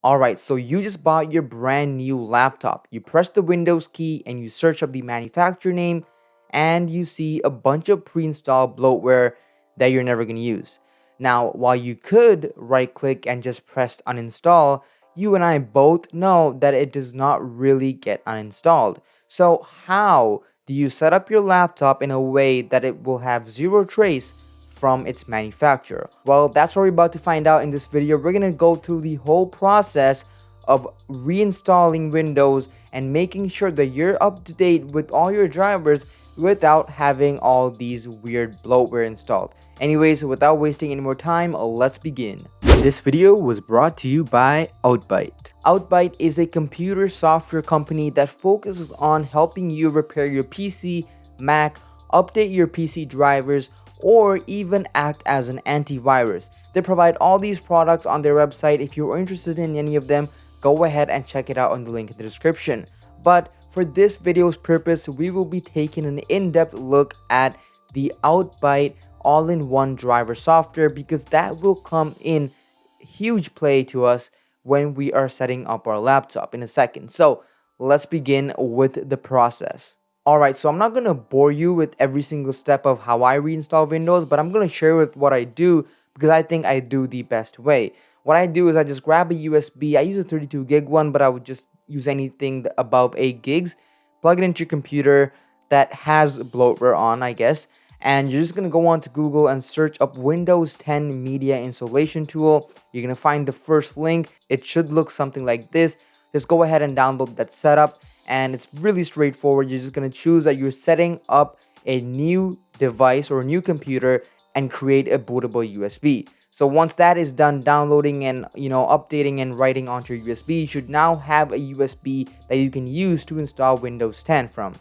Alright, so you just bought your brand new laptop. You press the Windows key and you search up the manufacturer name and you see a bunch of pre-installed bloatware that you're never going to use. Now, while you could right click and just press uninstall, you and I both know that it does not really get uninstalled. So how do you set up your laptop in a way that it will have zero trace from its manufacturer? Well, that's what we're about to find out in this video. We're gonna go through the whole process of reinstalling Windows and making sure that you're up to date with all your drivers without having all these weird bloatware installed. Anyways, without wasting any more time, let's begin. This video was brought to you by Outbyte. Outbyte is a computer software company that focuses on helping you repair your PC, Mac, update your PC drivers, or even act as an antivirus. They provide all these products on their website. If you're interested in any of them, go ahead and check it out on the link in the description. But for this video's purpose, we will be taking an in-depth look at the Outbyte all-in-one driver software because that will come in huge play to us when we are setting up our laptop in a second. So let's begin with the process. Alright, so I'm not going to bore you with every single step of how I reinstall Windows, but I'm going to share with what I do because I think I do the best way. What I do is I just grab a USB. I use a 32 gig one, but I would just use anything above 8 gigs. Plug it into your computer that has bloatware on, I guess. And you're just going to go on to Google and search up Windows 10 Media Installation Tool. You're going to find the first link. It should look something like this. Just go ahead and download that setup. And it's really straightforward. You're just going to choose that you're setting up a new device or a new computer and create a bootable USB. So once that is done downloading and updating and writing onto your USB, you should now have a USB that you can use to install Windows 10 from.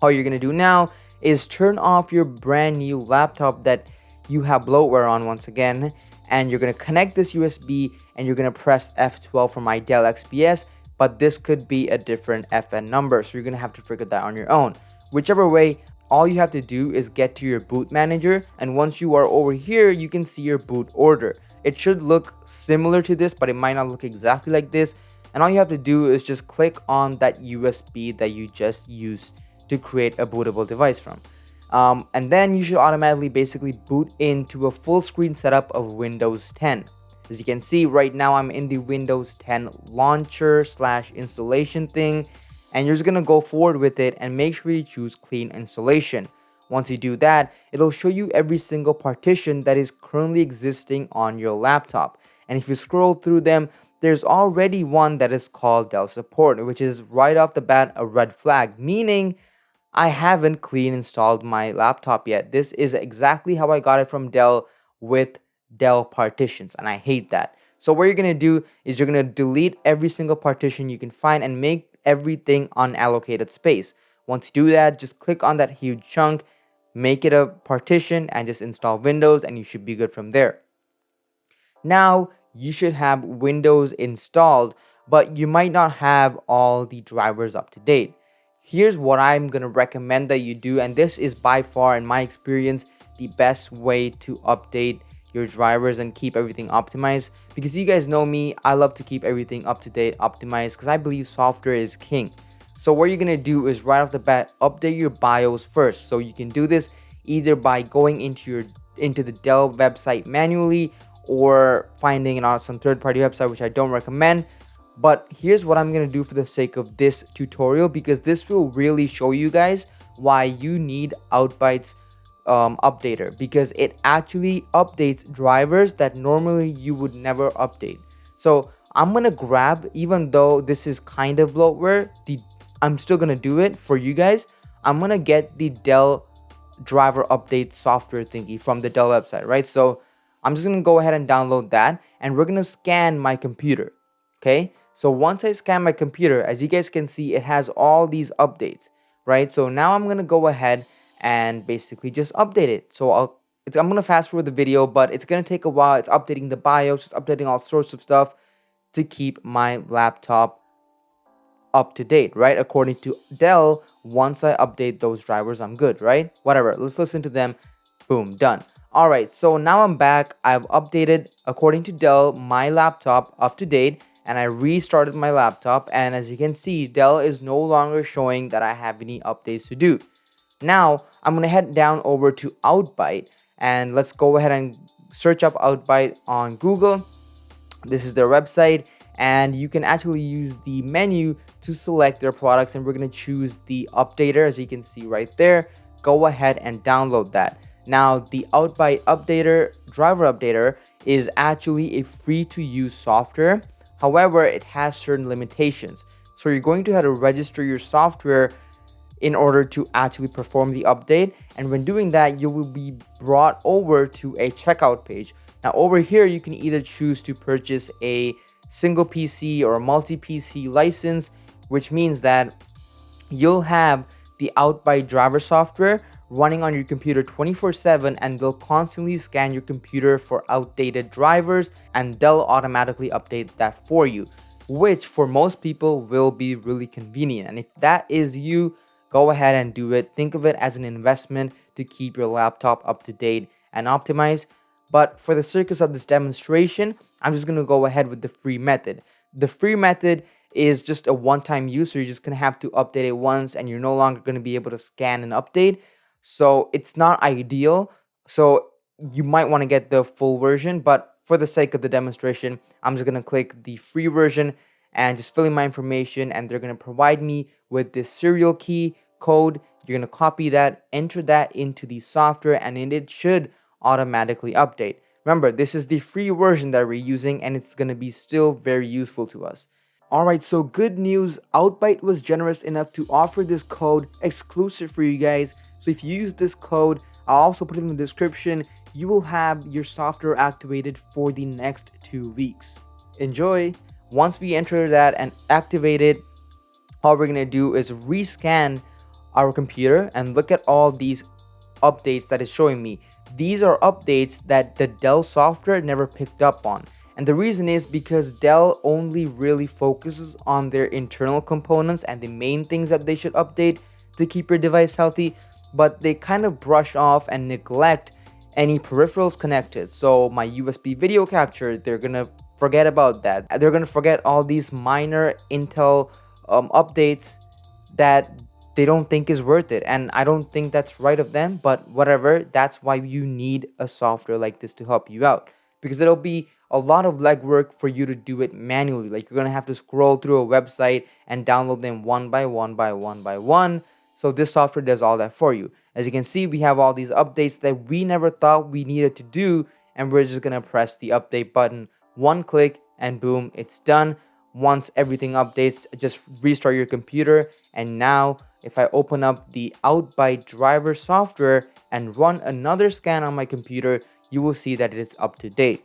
All you're going to do now is turn off your brand new laptop that you have bloatware on once again, and you're going to connect this USB and you're going to press F12 for my Dell XPS. But this could be a different FN number, so you're going to have to figure that on your own. Whichever way, all you have to do is get to your boot manager, and once you are over here, you can see your boot order. It should look similar to this, but it might not look exactly like this. And all you have to do is just click on that USB that you just used to create a bootable device from. And then you should automatically basically boot into a full screen setup of Windows 10. As you can see right now, I'm in the Windows 10 launcher / installation thing, and you're just going to go forward with it and make sure you choose clean installation. Once you do that, it'll show you every single partition that is currently existing on your laptop. And if you scroll through them, there's already one that is called Dell support, which is right off the bat a red flag, meaning I haven't clean installed my laptop yet. This is exactly how I got it from Dell with Dell partitions, and I hate that. So what you're gonna do is you're gonna delete every single partition you can find and make everything unallocated space. Once you do that, just click on that huge chunk, make it a partition, and just install Windows, and you should be good from there. Now you should have Windows installed, but you might not have all the drivers up to date. Here's what I'm gonna recommend that you do, and this is by far, in my experience, the best way to update your drivers and keep everything optimized, because you guys know me, I love to keep everything up to date, optimized, because I believe software is king. So what you're gonna do is right off the bat update your BIOS first. So you can do this either by going into the Dell website manually or finding it on some third-party website, which I don't recommend. But here's what I'm gonna do for the sake of this tutorial, because this will really show you guys why you need Outbyte's updater, because it actually updates drivers that normally you would never update. So I'm gonna grab, even though this is kind of bloatware, I'm still gonna do it for you guys. I'm gonna get the Dell driver update software thingy from the Dell website, right? So I'm just gonna go ahead and download that, and we're gonna scan my computer. Okay, so once I scan my computer, as you guys can see, it has all these updates, right? So now I'm gonna go ahead and basically just update it. So I'm gonna fast forward the video, but it's gonna take a while. It's updating the BIOS, it's updating all sorts of stuff to keep my laptop up to date, right? According to Dell, once I update those drivers, I'm good, right? Whatever, let's listen to them. Boom, done. Alright, so now I'm back. I've updated, according to Dell, my laptop up to date, and I restarted my laptop, and as you can see, Dell is no longer showing that I have any updates to do. Now I'm gonna head down over to Outbyte, and let's go ahead and search up Outbyte on Google. This is their website, and you can actually use the menu to select their products, and we're going to choose the updater, as you can see right there. Go ahead and download that. Now the Outbyte Updater Driver Updater is actually a free to use software. However, it has certain limitations, so you're going to have to register your software in order to actually perform the update, and when doing that, you will be brought over to a checkout page. Now over here, you can either choose to purchase a single PC or a multi-PC license, which means that you'll have the Outbyte driver software running on your computer 24/7, and they'll constantly scan your computer for outdated drivers, and they'll automatically update that for you, which for most people will be really convenient. And if that is you, go ahead and do it. Think of it as an investment to keep your laptop up to date and optimized. But for the sake of this demonstration, I'm just going to go ahead with the free method. The free method is just a one-time use, so you're just going to have to update it once, and you're no longer going to be able to scan and update. So it's not ideal. So you might want to get the full version, but for the sake of the demonstration, I'm just going to click the free version and just fill in my information, and they're going to provide me with this serial key code. You're going to copy that, enter that into the software, and it should automatically update. Remember, this is the free version that we're using, and it's going to be still very useful to us. Alright, so good news, Outbyte was generous enough to offer this code exclusive for you guys. So if you use this code, I'll also put it in the description, you will have your software activated for the next 2 weeks. Enjoy! Once we enter that and activate it, all we're going to do is rescan our computer and look at all these updates that is showing me. These are updates that the Dell software never picked up on. And the reason is because Dell only really focuses on their internal components and the main things that they should update to keep your device healthy, but they kind of brush off and neglect any peripherals connected. So my USB video capture, they're gonna forget about that. They're gonna forget all these minor Intel updates that they don't think is worth it, and I don't think that's right of them, but whatever. That's why you need a software like this to help you out, because it'll be a lot of legwork for you to do it manually. Like, you're gonna have to scroll through a website and download them one by one. So this software does all that for you. As you can see, we have all these updates that we never thought we needed to do, and we're just gonna press the update button, one click, and boom, it's done. Once everything updates, just restart your computer, and now if I open up the Outbyte driver software and run another scan on my computer, you will see that it's up to date.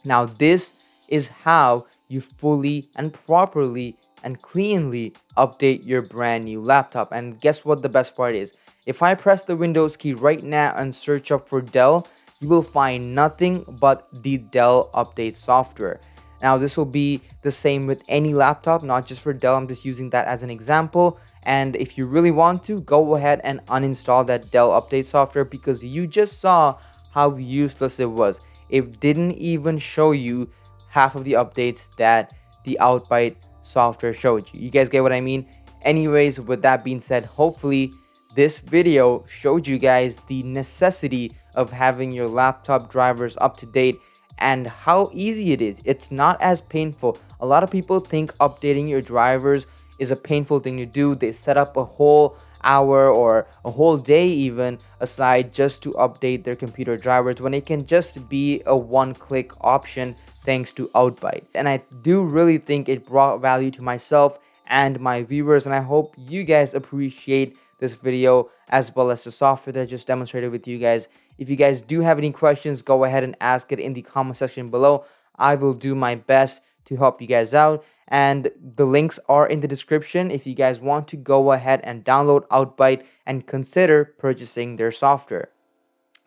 Now this is how you fully and properly and cleanly update your brand new laptop. And guess what the best part is? If I press the Windows key right now and search up for Dell, you will find nothing but the Dell update software. Now this will be the same with any laptop, not just for Dell. I'm just using that as an example. And if you really want to, go ahead and uninstall that Dell update software, because you just saw how useless it was. It didn't even show you half of the updates that the Outbyte software showed you. You guys get what I mean? Anyways, with that being said, hopefully this video showed you guys the necessity of having your laptop drivers up to date and how easy it is. It's not as painful. A lot of people think updating your drivers is a painful thing to do. They set up a whole hour or a whole day even aside just to update their computer drivers, when it can just be a one-click option thanks to Outbyte. And I do really think it brought value to myself and my viewers, and I hope you guys appreciate this video as well as the software that I just demonstrated with you guys. If you guys do have any questions, go ahead and ask it in the comment section below. I will do my best to help you guys out, and the links are in the description if you guys want to go ahead and download Outbyte and consider purchasing their software.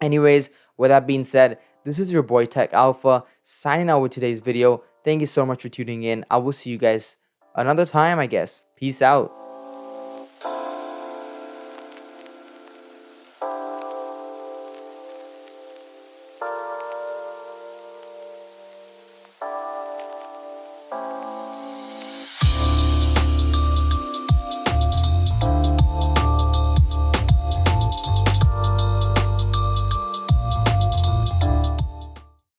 Anyways, with that being said, this is your boy Tech Alpha signing out with today's video. Thank you so much for tuning in. I will see you guys another time, I guess. Peace out.